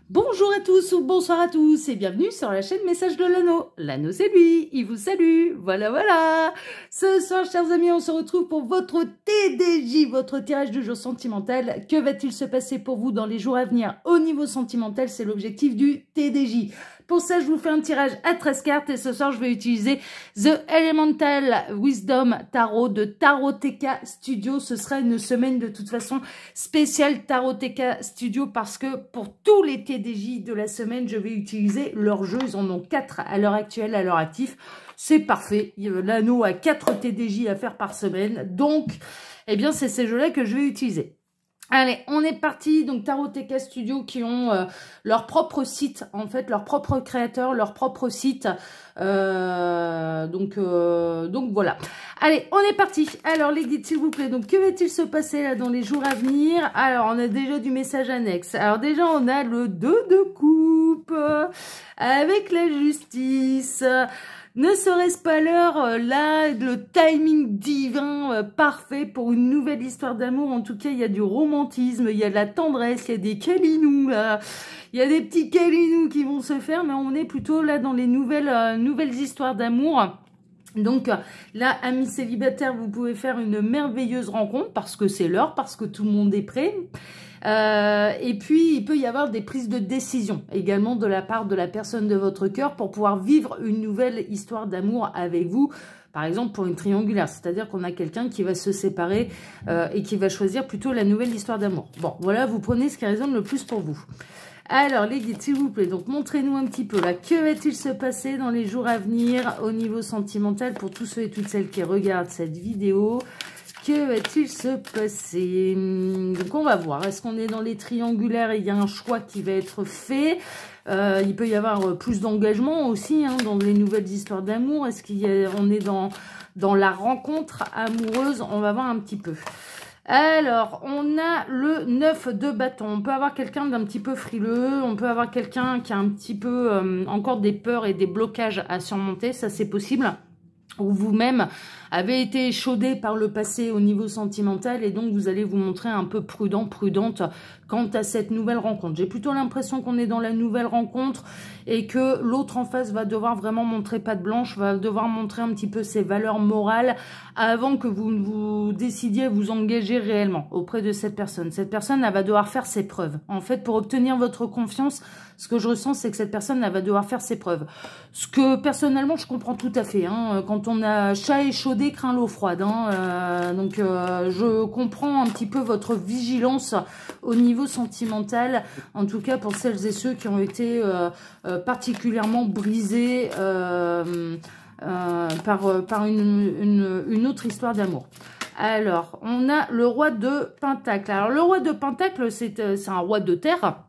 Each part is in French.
Bonjour à tous ou bonsoir à tous et bienvenue sur la chaîne Message de l'Anneau. L'Anneau c'est lui, il vous salue, voilà. Ce soir, chers amis, on se retrouve pour votre TDJ, votre tirage du jour sentimental. Que va-t-il se passer pour vous dans les jours à venir au niveau sentimental? C'est l'objectif du TDJ. Pour ça, je vous fais un tirage à 13 cartes et ce soir, je vais utiliser The Elemental Wisdom Tarot de Taroteka Studio. Ce sera une semaine de toute façon spéciale Taroteka Studio parce que pour tous les TDJ de la semaine, je vais utiliser leurs jeux. Ils en ont 4 à l'heure actuelle, à leur actif. C'est parfait. L'anneau a 4 TDJ à faire par semaine. Donc, eh bien, c'est ces jeux-là que je vais utiliser. Allez, on est parti. Donc, Taroteka Studio qui ont leur propre site, en fait, leur propre créateur, leur propre site. Donc voilà. Allez, on est parti. Alors, les guides, s'il vous plaît. Donc, que va-t-il se passer là dans les jours à venir? Alors, on a déjà du message annexe. Alors, déjà, on a le 2 de coupe avec la justice. Ne serait-ce pas l'heure, là, le timing divin parfait pour une nouvelle histoire d'amour? En tout cas, il y a du romantisme, il y a de la tendresse, il y a des câlinous, là. Il y a des petits câlinous qui vont se faire, mais on est plutôt là dans les nouvelles histoires d'amour. Donc là, amis célibataires, vous pouvez faire une merveilleuse rencontre parce que c'est l'heure, parce que tout le monde est prêt. Et puis, il peut y avoir des prises de décision également de la part de la personne de votre cœur pour pouvoir vivre une nouvelle histoire d'amour avec vous. Par exemple, pour une triangulaire, c'est-à-dire qu'on a quelqu'un qui va se séparer et qui va choisir plutôt la nouvelle histoire d'amour. Bon, voilà, vous prenez ce qui résonne le plus pour vous. Alors, les guides, s'il vous plaît, donc montrez-nous un petit peu là. Que va-t-il se passer dans les jours à venir au niveau sentimental pour tous ceux et toutes celles qui regardent cette vidéo? Que va-t-il se passer? Donc, on va voir. Est-ce qu'on est dans les triangulaires et il y a un choix qui va être fait? Il peut y avoir plus d'engagement aussi hein, dans les nouvelles histoires d'amour. Est-ce qu'on est dans la rencontre amoureuse? On va voir un petit peu. Alors, on a le 9 de bâton. On peut avoir quelqu'un d'un petit peu frileux. On peut avoir quelqu'un qui a un petit peu encore des peurs et des blocages à surmonter. Ça, c'est possible. Ou vous-même avez été échaudé par le passé au niveau sentimental et donc vous allez vous montrer un peu prudent, prudente quant à cette nouvelle rencontre. J'ai plutôt l'impression qu'on est dans la nouvelle rencontre et que l'autre en face va devoir vraiment montrer patte blanche, va devoir montrer un petit peu ses valeurs morales avant que vous ne vous décidiez à vous engager réellement auprès de cette personne. Cette personne, elle va devoir faire ses preuves. En fait, pour obtenir votre confiance, ce que je ressens, c'est que cette personne, elle va devoir faire ses preuves. Ce que, personnellement, je comprends tout à fait. Hein. Quand on a chat échaudé, craint l'eau froide. Hein. Donc, je comprends un petit peu votre vigilance au niveau sentimental. En tout cas, pour celles et ceux qui ont été particulièrement brisés par une autre histoire d'amour. Alors, on a le roi de Pentacle. Alors, le roi de Pentacle, c'est un roi de terre.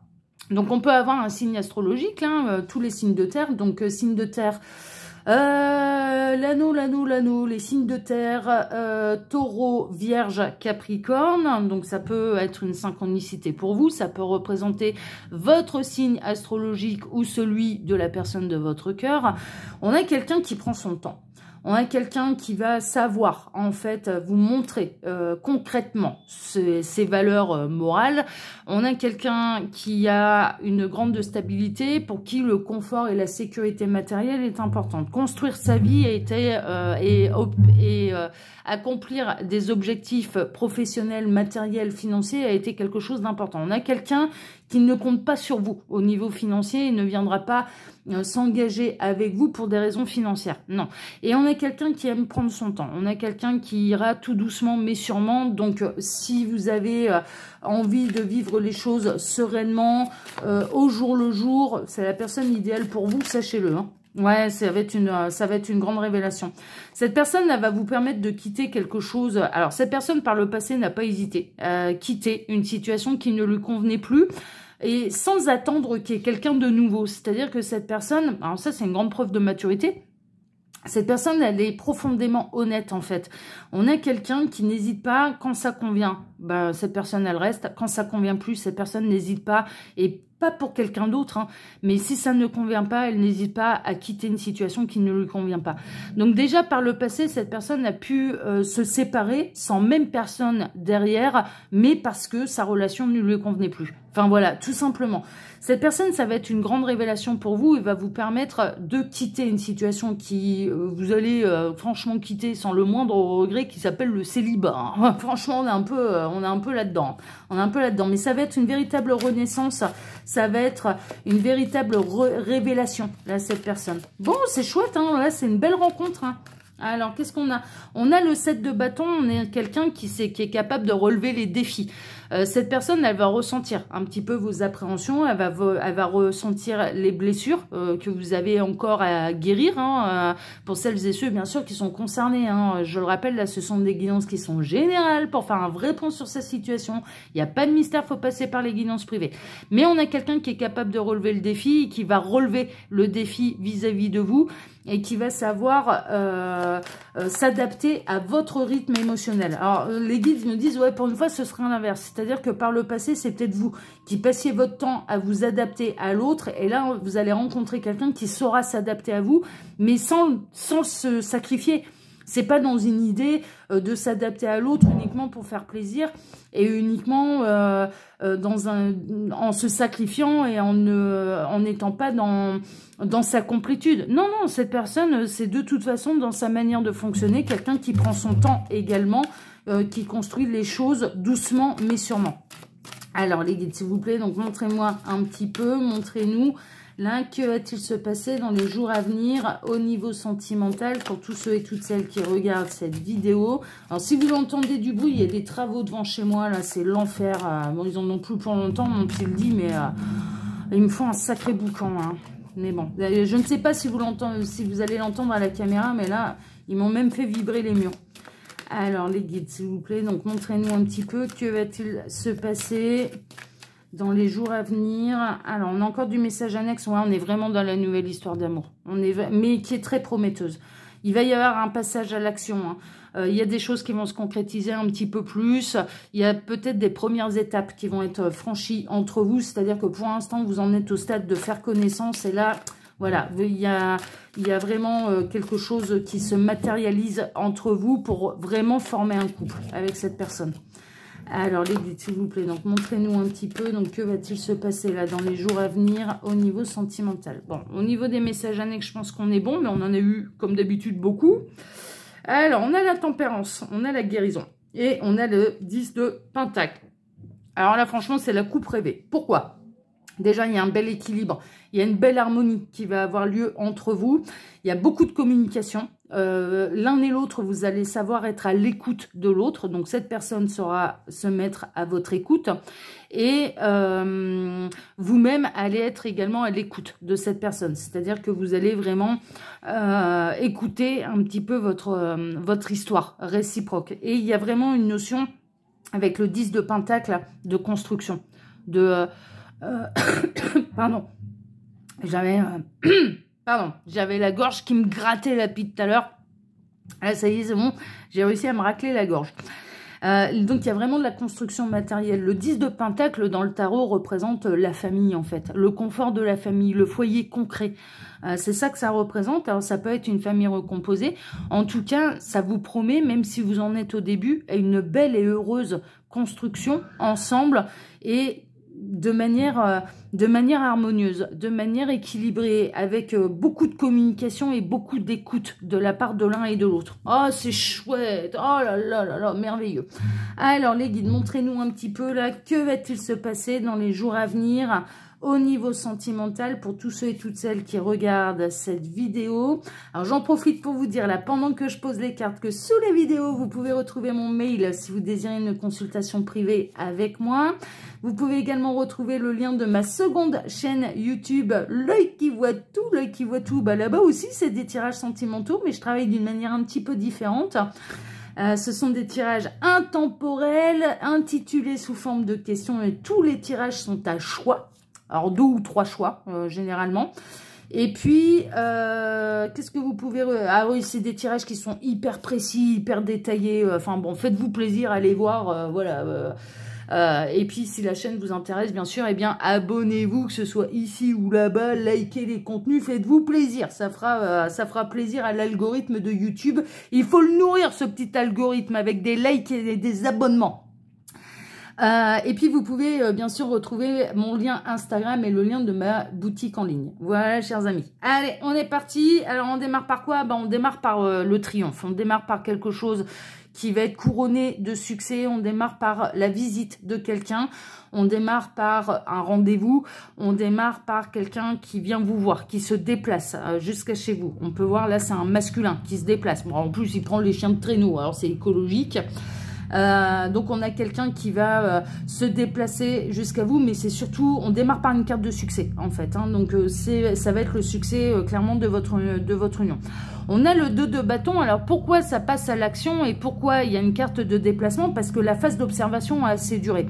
Donc, on peut avoir un signe astrologique, hein, tous les signes de terre. Donc, signe de terre, l'anneau, les signes de terre, taureau, vierge, capricorne. Donc, ça peut être une synchronicité pour vous. Ça peut représenter votre signe astrologique ou celui de la personne de votre cœur. On a quelqu'un qui prend son temps. On a quelqu'un qui va savoir, en fait, vous montrer concrètement ses valeurs morales. On a quelqu'un qui a une grande stabilité, pour qui le confort et la sécurité matérielle est importante. Construire sa vie et accomplir des objectifs professionnels, matériels, financiers a été quelque chose d'important. On a quelqu'un qui ne compte pas sur vous au niveau financier et ne viendra pas s'engager avec vous pour des raisons financières. Non. Et on a quelqu'un qui aime prendre son temps. On a quelqu'un qui ira tout doucement mais sûrement. Donc, si vous avez envie de vivre les choses sereinement, au jour le jour, c'est la personne idéale pour vous, sachez-le. Hein. Ouais, ça va être une grande révélation. Cette personne, elle va vous permettre de quitter quelque chose. Alors, cette personne, par le passé, n'a pas hésité à quitter une situation qui ne lui convenait plus. Et sans attendre qu'il y ait quelqu'un de nouveau. C'est-à-dire que cette personne, alors ça c'est une grande preuve de maturité, cette personne elle est profondément honnête en fait. On a quelqu'un qui n'hésite pas quand ça convient. ben, cette personne, elle reste. Quand ça convient plus, cette personne n'hésite pas, et pas pour quelqu'un d'autre, hein, mais si ça ne convient pas, elle n'hésite pas à quitter une situation qui ne lui convient pas. Donc déjà, par le passé, cette personne a pu se séparer sans même personne derrière, mais parce que sa relation ne lui convenait plus. Enfin voilà, tout simplement. Cette personne, ça va être une grande révélation pour vous et va vous permettre de quitter une situation qui vous allez franchement quitter sans le moindre regret, qui s'appelle le célibat. Hein. Franchement, on est un peu là-dedans. On est un peu là-dedans. Mais ça va être une véritable renaissance. Ça va être une véritable révélation, là, cette personne. Bon, c'est chouette, hein. Là, c'est une belle rencontre, hein. Alors, qu'est-ce qu'on a? On a le 7 de bâton, on est quelqu'un qui est capable de relever les défis. Cette personne, elle va ressentir un petit peu vos appréhensions, elle va ressentir les blessures que vous avez encore à guérir, hein, pour celles et ceux, bien sûr, qui sont concernés. Hein. Je le rappelle, là, ce sont des guidances qui sont générales pour faire un vrai point sur sa situation. Il n'y a pas de mystère, il faut passer par les guidances privées. Mais on a quelqu'un qui est capable de relever le défi, qui va relever le défi vis-à-vis de vous, et qui va savoir s'adapter à votre rythme émotionnel. Alors, les guides me disent, ouais, pour une fois, ce sera l'inverse. C'est-à-dire que par le passé, c'est peut-être vous qui passiez votre temps à vous adapter à l'autre, et là, vous allez rencontrer quelqu'un qui saura s'adapter à vous, mais sans se sacrifier. C'est pas dans une idée de s'adapter à l'autre uniquement pour faire plaisir et uniquement en se sacrifiant et en n'étant pas dans sa complétude. Non, non, cette personne, c'est de toute façon dans sa manière de fonctionner, quelqu'un qui prend son temps également, qui construit les choses doucement mais sûrement. Alors les guides, s'il vous plaît, donc montrez-moi un petit peu, montrez-nous. Là, que va-t-il se passer dans les jours à venir au niveau sentimental pour tous ceux et toutes celles qui regardent cette vidéo? Alors, si vous entendez du bruit, il y a des travaux devant chez moi. Là, c'est l'enfer. Bon, ils en ont plus pour longtemps, mon petit le dit, mais il me faut un sacré boucan. Hein. Mais bon, je ne sais pas si vous allez l'entendre à la caméra, mais là, ils m'ont même fait vibrer les murs. Alors, les guides, s'il vous plaît, donc montrez-nous un petit peu. Que va-t-il se passer dans les jours à venir? Alors, on a encore du message annexe. Ouais, on est vraiment dans la nouvelle histoire d'amour. Mais qui est très prometteuse. Il va y avoir un passage à l'action. Hein. Il y a des choses qui vont se concrétiser un petit peu plus. Il y a peut-être des premières étapes qui vont être franchies entre vous. C'est-à-dire que pour l'instant, vous en êtes au stade de faire connaissance. Et là, voilà, il y a vraiment quelque chose qui se matérialise entre vous pour vraiment former un couple avec cette personne. Alors, les guides, s'il vous plaît, donc montrez-nous un petit peu. Donc, que va-t-il se passer là dans les jours à venir au niveau sentimental? Bon, au niveau des messages annexes, je pense qu'on est bon, mais on en a eu, comme d'habitude, beaucoup. Alors, on a la tempérance, on a la guérison et on a le 10 de pentacle. Alors là, franchement, c'est la coupe rêvée. Pourquoi? Déjà, il y a un bel équilibre, il y a une belle harmonie qui va avoir lieu entre vous. Il y a beaucoup de communication. L'un et l'autre, vous allez savoir être à l'écoute de l'autre. Donc, cette personne saura se mettre à votre écoute. Et vous-même allez être également à l'écoute de cette personne. C'est-à-dire que vous allez vraiment écouter un petit peu votre histoire réciproque. Et il y a vraiment une notion, avec le 10 de pentacle, de construction, pardon, j'avais la gorge qui me grattait là depuis tout à l'heure. Là, ça y est, c'est bon, j'ai réussi à me racler la gorge. Donc, il y a vraiment de la construction matérielle. Le 10 de pentacle dans le tarot représente la famille, en fait. Le confort de la famille, le foyer concret. C'est ça que ça représente. Alors, ça peut être une famille recomposée. En tout cas, ça vous promet, même si vous en êtes au début, à une belle et heureuse construction ensemble et de manière harmonieuse, de manière équilibrée, avec beaucoup de communication et beaucoup d'écoute de la part de l'un et de l'autre. Oh, c'est chouette. Oh là là là là, merveilleux. Alors, les guides, montrez-nous un petit peu là, que va-t-il se passer dans les jours à venir au niveau sentimental pour tous ceux et toutes celles qui regardent cette vidéo. Alors, j'en profite pour vous dire là, pendant que je pose les cartes, que sous la vidéo, vous pouvez retrouver mon mail si vous désirez une consultation privée avec moi. Vous pouvez également retrouver le lien de ma seconde chaîne YouTube, L'œil qui voit tout, L'œil qui voit tout. Bah, là-bas aussi, c'est des tirages sentimentaux, mais je travaille d'une manière un petit peu différente. Ce sont des tirages intemporels, intitulés sous forme de questions, et tous les tirages sont à choix. Alors, 2 ou 3 choix, généralement. Et puis, qu'est-ce que vous pouvez... Ah oui, c'est des tirages qui sont hyper précis, hyper détaillés. Enfin bon, faites-vous plaisir, allez voir, voilà. Et puis, si la chaîne vous intéresse, bien sûr, eh bien, abonnez-vous, que ce soit ici ou là-bas, likez les contenus, faites-vous plaisir. Ça fera plaisir à l'algorithme de YouTube. Il faut le nourrir, ce petit algorithme, avec des likes et des abonnements. Et puis vous pouvez bien sûr retrouver mon lien Instagram et le lien de ma boutique en ligne. Voilà, chers amis. Allez, on est parti. Alors on démarre par quoi? On démarre par le triomphe. On démarre par quelque chose qui va être couronné de succès. On démarre par la visite de quelqu'un. On démarre par un rendez-vous. On démarre par quelqu'un qui vient vous voir, qui se déplace jusqu'à chez vous. On peut voir là, c'est un masculin qui se déplace. Bon, en plus, il prend les chiens de traîneau. Alors c'est écologique. Donc on a quelqu'un qui va se déplacer jusqu'à vous, mais c'est surtout, on démarre par une carte de succès en fait, hein, donc ça va être le succès clairement de votre union. On a le 2 de bâton. Alors pourquoi ça passe à l'action et pourquoi il y a une carte de déplacement? Parce que la phase d'observation a assez duré.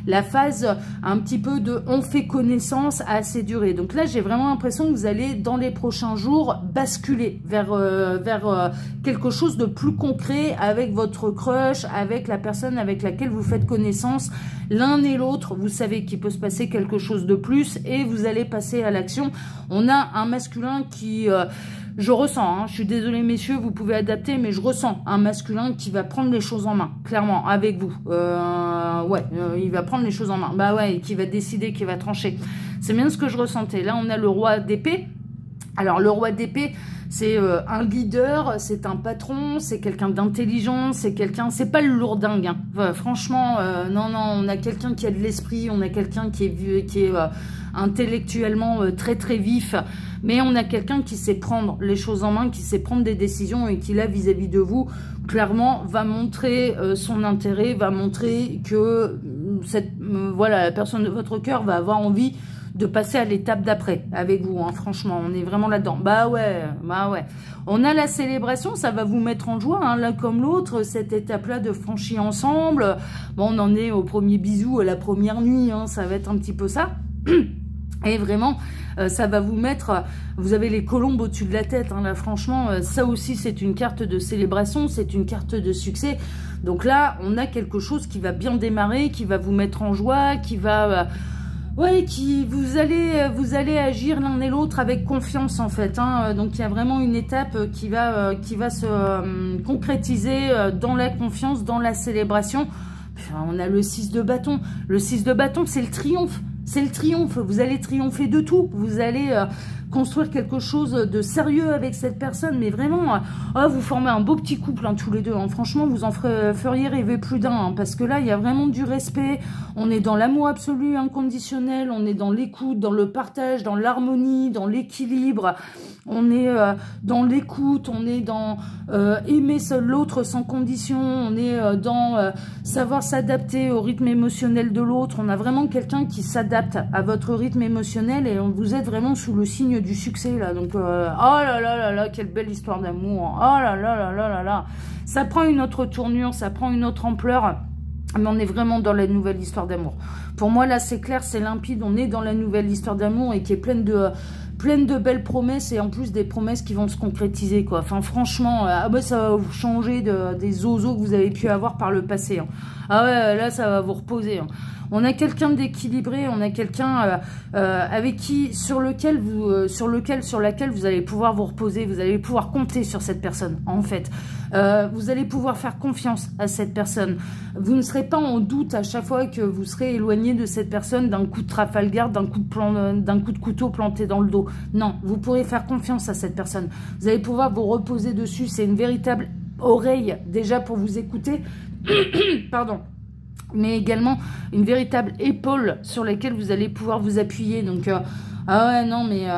La phase un petit peu de on fait connaissance a assez duré. Donc là j'ai vraiment l'impression que vous allez dans les prochains jours basculer vers quelque chose de plus concret avec votre crush, avec la personne avec laquelle vous faites connaissance. L'un et l'autre, vous savez qu'il peut se passer quelque chose de plus et vous allez passer à l'action. On a un masculin qui... je ressens, hein, je suis désolée messieurs, vous pouvez adapter, mais je ressens un masculin qui va prendre les choses en main, clairement, avec vous. Il va prendre les choses en main. Bah ouais, qui va décider, qui va trancher. C'est bien ce que je ressentais. Là, on a le roi d'épée. Alors, le roi d'épée, c'est un leader, c'est un patron, c'est quelqu'un d'intelligent, c'est quelqu'un... C'est pas le lourdingue, hein. Franchement, non, on a quelqu'un qui a de l'esprit, on a quelqu'un qui est intellectuellement très très vif, mais on a quelqu'un qui sait prendre les choses en main, qui sait prendre des décisions et qui là vis-à-vis de vous clairement va montrer son intérêt, va montrer que voilà, la personne de votre cœur va avoir envie de passer à l'étape d'après avec vous, hein. Franchement, on est vraiment là-dedans. Bah ouais. On a la célébration, ça va vous mettre en joie, hein, l'un comme l'autre, cette étape-là de franchir ensemble. Bon, on en est au premier bisou, à la première nuit, hein, ça va être un petit peu ça. Et vraiment, ça va vous mettre... Vous avez les colombes au-dessus de la tête. Hein, là, franchement, ça aussi, c'est une carte de célébration. C'est une carte de succès. Donc là, on a quelque chose qui va bien démarrer, qui va vous mettre en joie, qui va... vous allez agir l'un et l'autre avec confiance, en fait. Hein. Donc, il y a vraiment une étape qui va se concrétiser dans la confiance, dans la célébration. Puis, on a le 6 de bâton. Le 6 de bâton, c'est le triomphe. C'est le triomphe, vous allez triompher de tout, vous allez construire quelque chose de sérieux avec cette personne, mais vraiment, vous formez un beau petit couple, hein, tous les deux, hein. Franchement, vous en feriez rêver plus d'un, hein, parce que là, il y a vraiment du respect, on est dans l'amour absolu, inconditionnel, on est dans l'écoute, dans le partage, dans l'harmonie, dans l'équilibre, on est dans l'écoute, on est dans aimer l'autre sans condition, on est dans savoir s'adapter au rythme émotionnel de l'autre, on a vraiment quelqu'un qui s'adapte à votre rythme émotionnel et vous êtes vraiment sous le signe du succès là. Donc oh là là, quelle belle histoire d'amour. Oh là là, ça prend une autre tournure, ça prend une autre ampleur, mais on est vraiment dans la nouvelle histoire d'amour. Pour moi là c'est clair, c'est limpide, on est dans la nouvelle histoire d'amour et qui est pleine de belles promesses et en plus des promesses qui vont se concrétiser quoi. Enfin franchement, ça va vous changer des zozos que vous avez pu avoir par le passé, hein. Ah ouais, là ça va vous reposer, hein. On a quelqu'un d'équilibré, on a quelqu'un avec qui, sur laquelle vous allez pouvoir vous reposer, vous allez pouvoir compter sur cette personne, en fait. Vous allez pouvoir faire confiance à cette personne. Vous ne serez pas en doute à chaque fois que vous serez éloigné de cette personne d'un coup de Trafalgar, d'un coup de couteau planté dans le dos. Non, vous pourrez faire confiance à cette personne. Vous allez pouvoir vous reposer dessus. C'est une véritable oreille déjà pour vous écouter. Pardon. Mais également une véritable épaule sur laquelle vous allez pouvoir vous appuyer. Donc, ah ouais, non, mais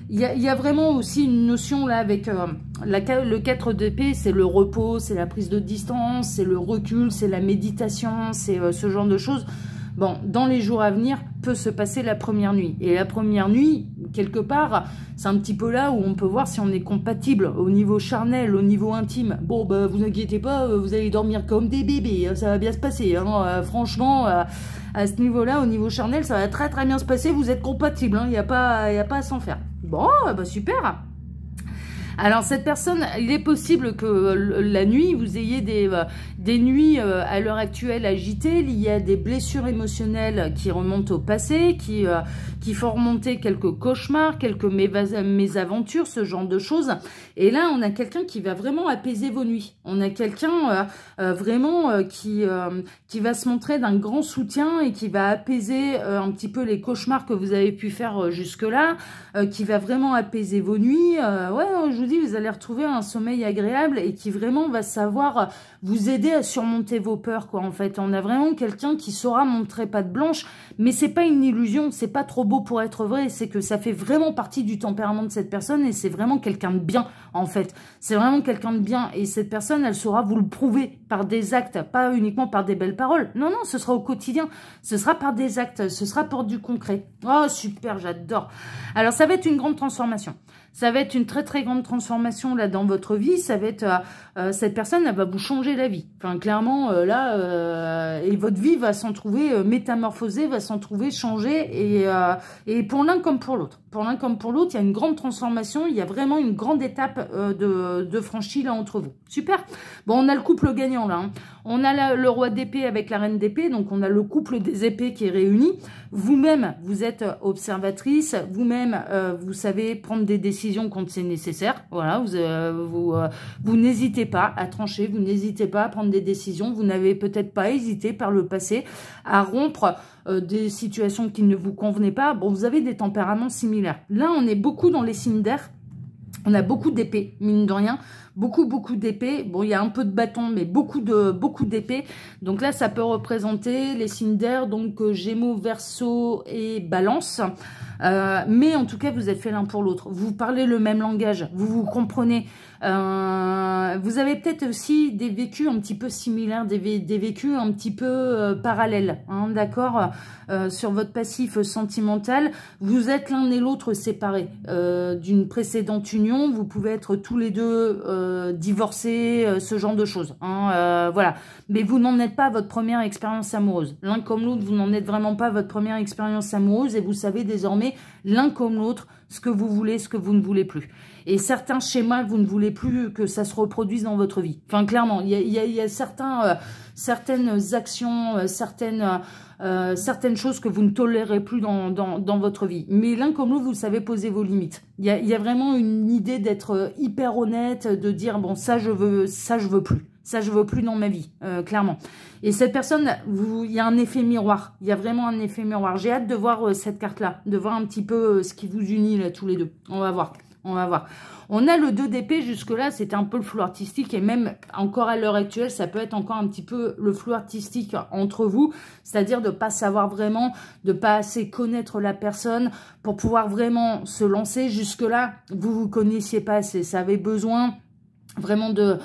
il y a vraiment aussi une notion là avec le 4 d'épée, c'est le repos, c'est la prise de distance, c'est le recul, c'est la méditation, c'est ce genre de choses. Bon, dans les jours à venir, peut se passer la première nuit. Et la première nuit, quelque part, c'est un petit peu là où on peut voir si on est compatible au niveau charnel, au niveau intime. Bon, bah, vous inquiétez pas, vous allez dormir comme des bébés, hein, ça va bien se passer. Hein, franchement, à ce niveau-là, au niveau charnel, ça va très très bien se passer. Vous êtes compatibles, hein, il n'y a pas à s'en faire. Bon, bah super. Alors cette personne, il est possible que la nuit, vous ayez des nuits à l'heure actuelle agitées, liées à des blessures émotionnelles qui remontent au passé, qui font remonter quelques cauchemars, quelques mésaventures, ce genre de choses. Et là, on a quelqu'un qui va vraiment apaiser vos nuits. On a quelqu'un vraiment qui va se montrer d'un grand soutien et qui va apaiser un petit peu les cauchemars que vous avez pu faire jusque-là, qui va vraiment apaiser vos nuits. Ouais, je vous dis, vous allez retrouver un sommeil agréable et qui vraiment va savoir vous aider à surmonter vos peurs, quoi. En fait, on a vraiment quelqu'un qui saura montrer patte blanche, mais c'est pas une illusion, c'est pas trop beau pour être vrai, c'est que ça fait vraiment partie du tempérament de cette personne et c'est vraiment quelqu'un de bien, en fait. C'est vraiment quelqu'un de bien et cette personne, elle saura vous le prouver par des actes, pas uniquement par des belles paroles. Non, non, ce sera au quotidien, ce sera par des actes, ce sera pour du concret. Oh, super, j'adore. Alors, ça va être une grande transformation. Ça va être une très très grande transformation là dans votre vie. Ça va être cette personne, elle va vous changer la vie. Enfin clairement et votre vie va s'en trouver métamorphosée, va s'en trouver changée et pour l'un comme pour l'autre. Pour l'un comme pour l'autre, il y a une grande transformation. Il y a vraiment une grande étape de franchie là entre vous. Super. Bon, on a le couple gagnant là. Hein. On a le roi d'épée avec la reine d'épée, donc on a le couple des épées qui est réuni. Vous-même, vous êtes observatrice. Vous-même, vous savez prendre des décisions quand c'est nécessaire. Voilà, vous n'hésitez pas à trancher, vous n'hésitez pas à prendre des décisions. Vous n'avez peut-être pas hésité par le passé à rompre des situations qui ne vous convenaient pas. Bon, vous avez des tempéraments similaires. Là, on est beaucoup dans les signes d'air. On a beaucoup d'épées, mine de rien. Beaucoup d'épées. Bon, il y a un peu de bâton, mais beaucoup d'épées. Donc là, ça peut représenter les signes d'air, donc Gémeaux, Verseau et Balance. Mais en tout cas, vous êtes fait l'un pour l'autre. Vous parlez le même langage, vous vous comprenez. Vous avez peut-être aussi des vécus un petit peu similaires, des vécus un petit peu parallèles, hein, d'accord, sur votre passif sentimental. Vous êtes l'un et l'autre séparés d'une précédente union. Vous pouvez être tous les deux divorcés, ce genre de choses. Hein, voilà. Mais vous n'en êtes pas à votre première expérience amoureuse. L'un comme l'autre, vous n'en êtes vraiment pas à votre première expérience amoureuse et vous savez désormais l'un comme l'autre ce que vous voulez, ce que vous ne voulez plus. Et certains schémas, vous ne voulez plus que ça se reproduise dans votre vie. Enfin, clairement, il y a certaines actions, certaines choses que vous ne tolérez plus dans votre vie. Mais l'un comme l'autre, vous savez poser vos limites. Il y a vraiment une idée d'être hyper honnête, de dire, bon, ça je veux plus. Ça, je veux plus dans ma vie, clairement. Et cette personne, il y a un effet miroir. Il y a vraiment un effet miroir. J'ai hâte de voir cette carte-là, de voir un petit peu ce qui vous unit là tous les deux. On va voir. On va voir. On a le 2 d'épée, jusque-là, c'était un peu le flou artistique. Et même encore à l'heure actuelle, ça peut être encore un petit peu le flou artistique entre vous. C'est-à-dire de ne pas savoir vraiment, de ne pas assez connaître la personne pour pouvoir vraiment se lancer. Jusque-là, vous connaissiez pas assez. Ça avait besoin vraiment de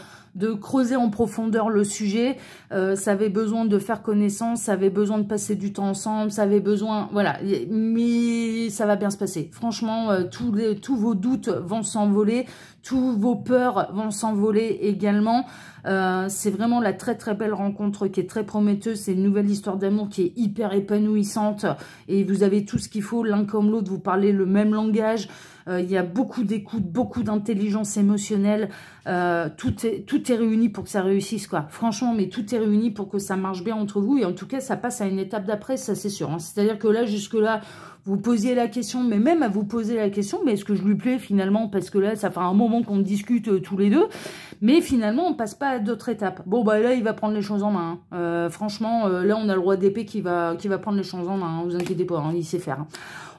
creuser en profondeur le sujet, ça avait besoin de faire connaissance, ça avait besoin de passer du temps ensemble, ça avait besoin, voilà, mais ça va bien se passer. Franchement, tous vos doutes vont s'envoler, tous vos peurs vont s'envoler également. C'est vraiment la très très belle rencontre qui est très prometteuse. C'est une nouvelle histoire d'amour qui est hyper épanouissante et vous avez tout ce qu'il faut, l'un comme l'autre, vous parlez le même langage. Il y a beaucoup d'écoute, beaucoup d'intelligence émotionnelle. Tout est réuni pour que ça réussisse, quoi. Franchement, mais tout est réuni pour que ça marche bien entre vous. Et en tout cas, ça passe à une étape d'après, ça c'est sûr. Hein. C'est-à-dire que là, jusque-là, vous posiez la question, mais même à vous poser la question, mais est-ce que je lui plais finalement? Parce que là, ça fait un moment qu'on discute tous les deux. Mais finalement, on passe pas à d'autres étapes. Bon, bah là, il va prendre les choses en main. Hein. Franchement, là, on a le roi d'épée qui va prendre les choses en main. Hein. Vous inquiétez pas, hein, il sait faire. Hein.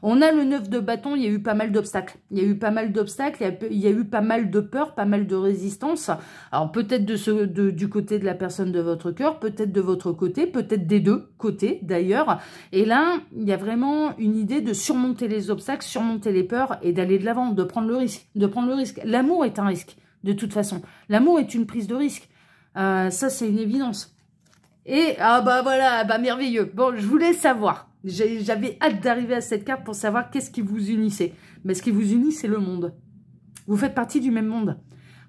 On a le 9 de bâton, il y a eu pas mal d'obstacles. Il y a eu pas mal d'obstacles, il y a eu pas mal de peur, pas mal de résistance. Alors peut-être du côté de la personne de votre cœur, peut-être de votre côté, peut-être des deux côtés d'ailleurs. Et là, il y a vraiment une idée de surmonter les obstacles, surmonter les peurs et d'aller de l'avant, de prendre le risque. L'amour est un risque, de toute façon. L'amour est une prise de risque. Ça, c'est une évidence. Et, ah bah voilà, bah merveilleux. Bon, je voulais savoir. J'avais hâte d'arriver à cette carte pour savoir qu'est-ce qui vous unissait. Mais ce qui vous unit, c'est le monde. Vous faites partie du même monde.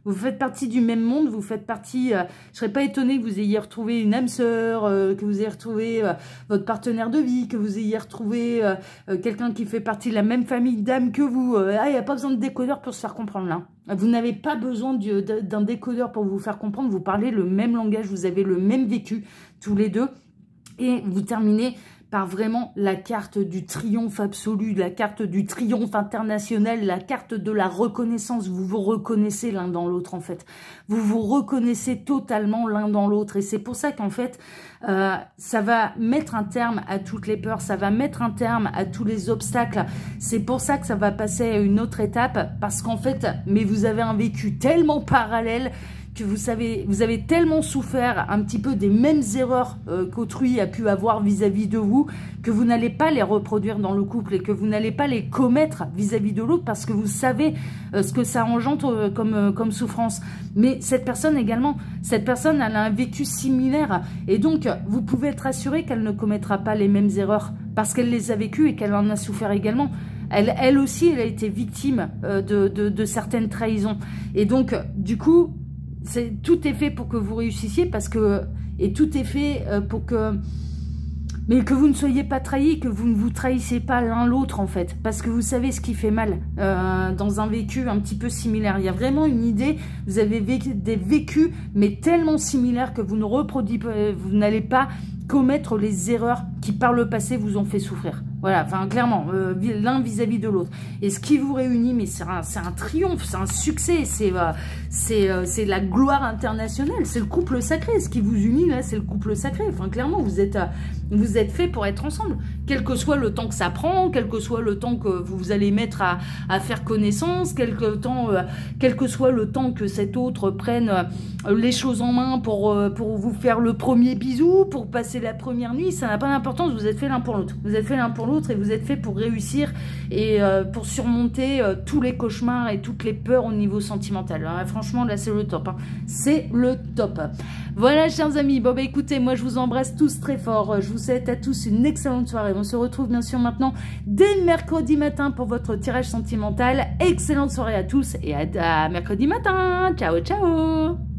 Vous faites partie du même monde, vous faites partie... je serais pas étonnée que vous ayez retrouvé une âme sœur, que vous ayez retrouvé votre partenaire de vie, que vous ayez retrouvé quelqu'un qui fait partie de la même famille d'âmes que vous. Il n'y a pas besoin de décodeur pour se faire comprendre là. Vous n'avez pas besoin d'un décodeur pour vous faire comprendre. Vous parlez le même langage, vous avez le même vécu tous les deux. Et vous terminez par vraiment la carte du triomphe absolu, la carte du triomphe international, la carte de la reconnaissance. Vous vous reconnaissez l'un dans l'autre, en fait. Vous vous reconnaissez totalement l'un dans l'autre. Et c'est pour ça qu'en fait, ça va mettre un terme à toutes les peurs, ça va mettre un terme à tous les obstacles. C'est pour ça que ça va passer à une autre étape, parce qu'en fait, mais vous avez un vécu tellement parallèle que vous avez tellement souffert un petit peu des mêmes erreurs qu'autrui a pu avoir vis-à-vis de vous, que vous n'allez pas les reproduire dans le couple et que vous n'allez pas les commettre vis-à-vis de l'autre parce que vous savez ce que ça engendre comme souffrance. Mais cette personne également, cette personne, elle a un vécu similaire et donc vous pouvez être assuré qu'elle ne commettra pas les mêmes erreurs parce qu'elle les a vécues et qu'elle en a souffert également. Elle aussi, elle a été victime de certaines trahisons. Et donc, du coup, tout est fait pour que vous réussissiez et tout est fait pour que... Mais que vous ne soyez pas trahis, que vous ne vous trahissez pas l'un l'autre en fait. Parce que vous savez ce qui fait mal dans un vécu un petit peu similaire. Il y a vraiment une idée, vous avez des vécus mais tellement similaires que vous ne reproduisez pas, vous n'allez pas commettre les erreurs qui par le passé vous ont fait souffrir. Voilà, enfin clairement, l'un vis-à-vis de l'autre. Et ce qui vous réunit, mais c'est un triomphe, c'est un succès, c'est la gloire internationale, c'est le couple sacré. Ce qui vous unit là, c'est le couple sacré. Enfin clairement, vous êtes fait pour être ensemble. Quel que soit le temps que ça prend, quel que soit le temps que vous allez mettre à faire connaissance, quel que soit le temps que cet autre prenne les choses en main pour vous faire le premier bisou, pour passer la première nuit, ça n'a pas d'importance, vous êtes fait l'un pour l'autre. Vous êtes fait l'un pour l'autre et vous êtes fait pour réussir et pour surmonter tous les cauchemars et toutes les peurs au niveau sentimental. Alors, franchement, là, c'est le top. Hein. C'est le top. Voilà, chers amis. Bon, bah écoutez, moi, je vous embrasse tous très fort. Je vous souhaite à tous une excellente soirée. On se retrouve bien sûr maintenant dès mercredi matin pour votre tirage sentimental. Excellente soirée à tous et à mercredi matin. Ciao, ciao.